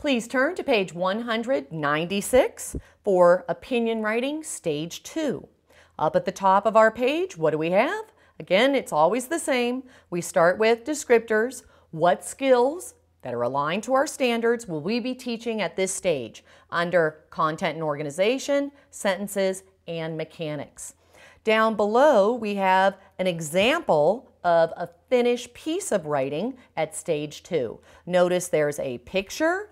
Please turn to page 196 for Opinion Writing Stage 2. Up at the top of our page, what do we have? Again, it's always the same. We start with descriptors. What skills that are aligned to our standards will we be teaching at this stage under content and organization, sentences, and mechanics? Down below, we have an example of a finished piece of writing at stage 2. Notice there's a picture,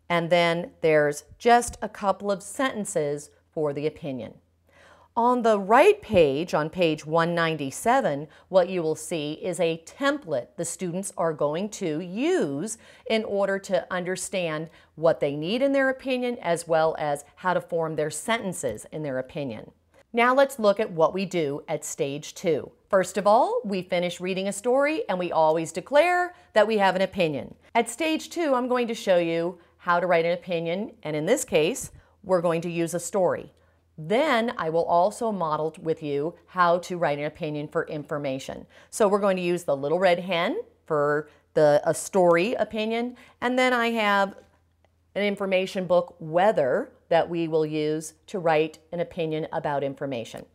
and then there's just a couple of sentences for the opinion. On the right page, on page 197, what you will see is a template the students are going to use in order to understand what they need in their opinion, as well as how to form their sentences in their opinion. Now let's look at what we do at stage 2. First of all, we finish reading a story and we always declare that we have an opinion. At stage 2, I'm going to show you how to write an opinion, and in this case, we're going to use a story. Then I will also model with you how to write an opinion for information. So we're going to use the Little Red Hen for a story opinion, and then I have an information book, Weather, that we will use to write an opinion about information.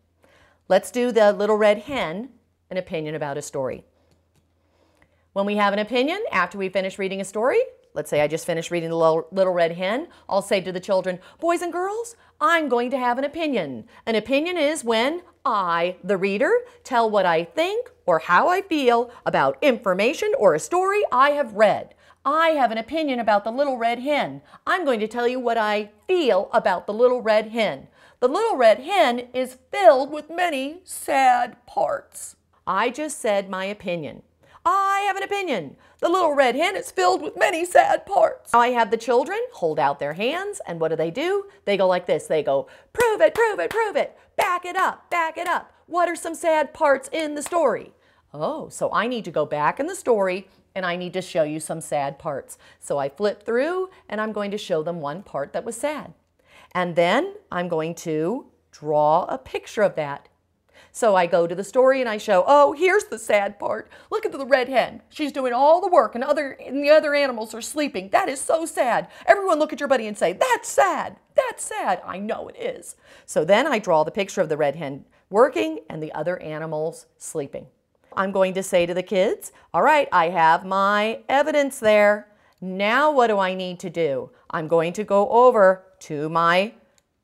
Let's do the Little Red Hen, an opinion about a story. When we have an opinion, after we finish reading a story, let's say I just finished reading the Little Red Hen, I'll say to the children, boys and girls, I'm going to have an opinion. An opinion is when I, the reader, tell what I think or how I feel about information or a story I have read. I have an opinion about the Little Red Hen. I'm going to tell you what I feel about the Little Red Hen. The Little Red Hen is filled with many sad parts. I just said my opinion. I have an opinion. The Little Red Hen is filled with many sad parts. Now I have the children hold out their hands, and what do? They go like this. They go, prove it, prove it, prove it. Back it up, back it up. What are some sad parts in the story? Oh, so I need to go back in the story and I need to show you some sad parts. So I flip through and I'm going to show them one part that was sad. And then I'm going to draw a picture of that. So I go to the story and I show, oh, here's the sad part. Look at the red hen. She's doing all the work and the other animals are sleeping. That is so sad. Everyone look at your buddy and say, that's sad. That's sad. I know it is. So then I draw the picture of the red hen working and the other animals sleeping. I'm going to say to the kids, all right, I have my evidence there. Now what do I need to do? I'm going to go over to my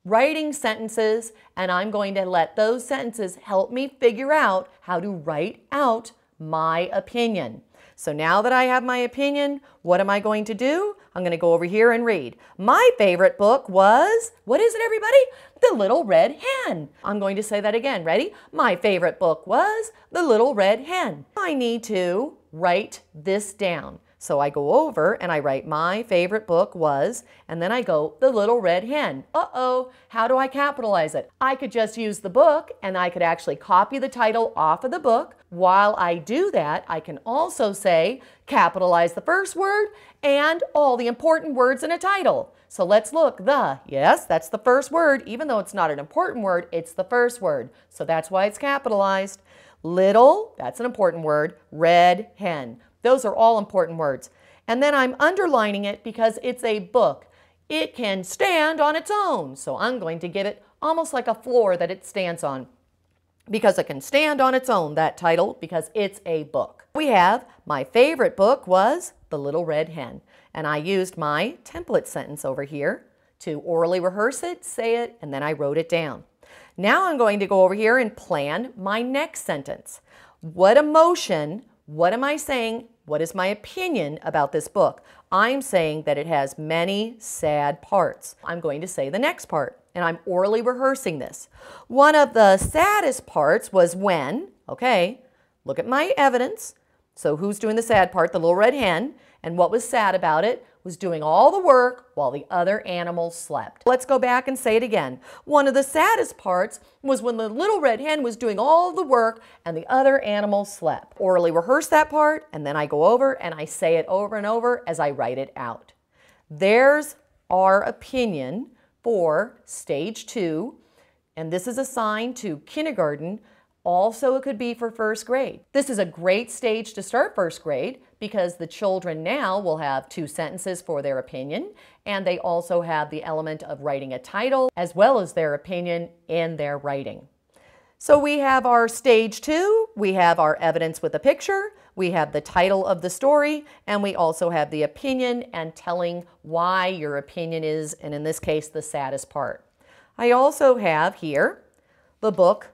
writing sentences, and I'm going to let those sentences help me figure out how to write out my opinion. So now that I have my opinion, what am I going to do? I'm going to go over here and read. My favorite book was, what is it, everybody? The Little Red Hen. I'm going to say that again. Ready? My favorite book was The Little Red Hen. I need to write this down. So I go over and I write my favorite book was, and then I go The Little Red Hen. Uh-oh, how do I capitalize it? I could just use the book and I could actually copy the title off of the book. While I do that, I can also say capitalize the first word and all the important words in a title. So let's look. Yes, that's the first word. Even though it's not an important word, it's the first word. So that's why it's capitalized. Little, that's an important word. Red hen. Those are all important words. And then I'm underlining it because it's a book. It can stand on its own. So I'm going to give it almost like a floor that it stands on because it can stand on its own, that title, because it's a book. We have my favorite book was The Little Red Hen. And I used my template sentence over here to orally rehearse it, say it, and then I wrote it down. Now I'm going to go over here and plan my next sentence. What emotion, what am I saying? What is my opinion about this book? I'm saying that it has many sad parts. I'm going to say the next part, and I'm orally rehearsing this. One of the saddest parts was when, okay, look at my evidence. So who's doing the sad part? The Little Red Hen. And what was sad about it was doing all the work while the other animals slept. Let's go back and say it again. One of the saddest parts was when the Little Red Hen was doing all the work and the other animals slept. Orally rehearse that part, and then I go over and I say it over and over as I write it out. There's our opinion for stage 2, and this is assigned to kindergarten Also, it could be for first grade. This is a great stage to start first grade because the children now will have 2 sentences for their opinion, and they also have the element of writing a title as well as their opinion in their writing. So we have our stage 2, we have our evidence with a picture, we have the title of the story, and we also have the opinion and telling why your opinion is, and in this case, the saddest part. I also have here the book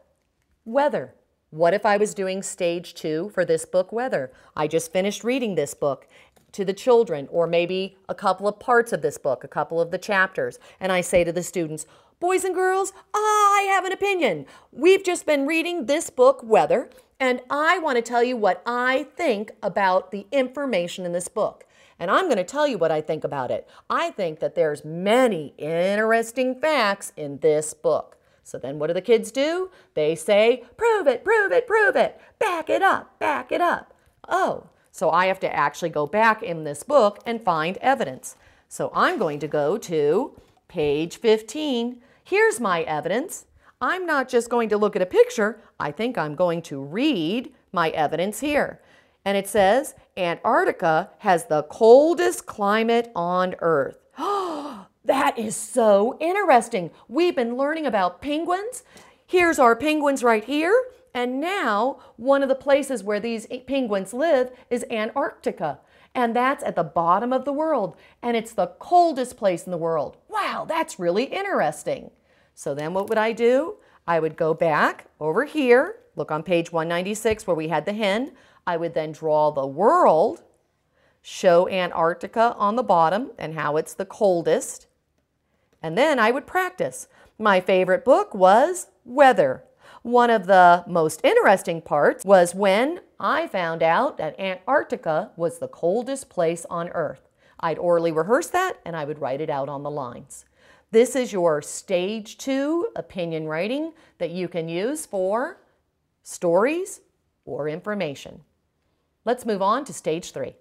Weather. What if I was doing stage 2 for this book, Weather? I just finished reading this book to the children, or maybe a couple of parts of this book, a couple of the chapters, and I say to the students, boys and girls, I have an opinion. We've just been reading this book, Weather, and I want to tell you what I think about the information in this book. And I'm going to tell you what I think about it. I think that there's many interesting facts in this book. So then what do the kids do? They say, prove it, prove it, prove it. Back it up, back it up. Oh, so I have to actually go back in this book and find evidence. So I'm going to go to page 15. Here's my evidence. I'm not just going to look at a picture. I think I'm going to read my evidence here. And it says, Antarctica has the coldest climate on Earth. That is so interesting. We've been learning about penguins. Here's our penguins right here. And now one of the places where these penguins live is Antarctica. And that's at the bottom of the world. And it's the coldest place in the world. Wow, that's really interesting. So then what would I do? I would go back over here. Look on page 196 where we had the hen. I would then draw the world, show Antarctica on the bottom and how it's the coldest. And then I would practice. My favorite book was Weather. One of the most interesting parts was when I found out that Antarctica was the coldest place on Earth. I'd orally rehearse that and I would write it out on the lines. This is your stage 2 opinion writing that you can use for stories or information. Let's move on to stage 3.